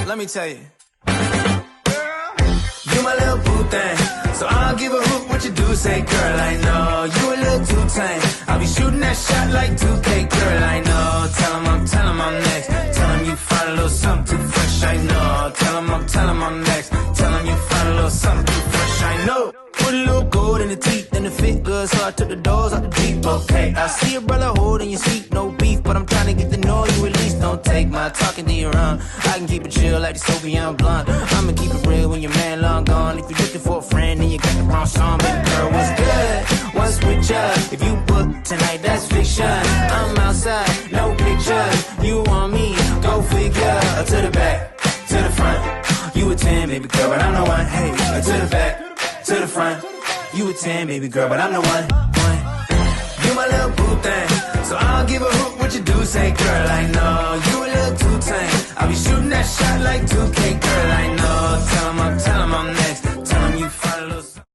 let me tell you. You my little boo thing, so I'll give a hoot what you do. Say, girl, I know you a little too tame. I'll be shooting that shot like 2K, girl, I know. Tell him I'm next. Tell him you find a little something too fresh, I know. Tell him I'm next. Tell him you find a little something too fresh, I know. Put a little gold in the teeth and it fit good, so I took the doors out the Jeep. Okay, I see a brother holding your seat, no beef, but I'm trying to get to know you at least. Don't take my talking to your own. I can keep it chill like the Soviet blunt. I'ma keep it real when your man long gone. If you're looking for a friend, then you got the wrong song. Baby girl, what's good? What's with ya? If you book tonight, that's fiction. I'm outside, no pictures. You want me? Go figure. To the back, to the front. You a 10, baby girl, but I'm the one. Hey, to the back, to the front. You a 10, baby girl, but I'm the one. You my little boo thing, so I'll give a hoot what you do. Say, girl, I know you a little too tame. I'll be shooting that shot like 2K,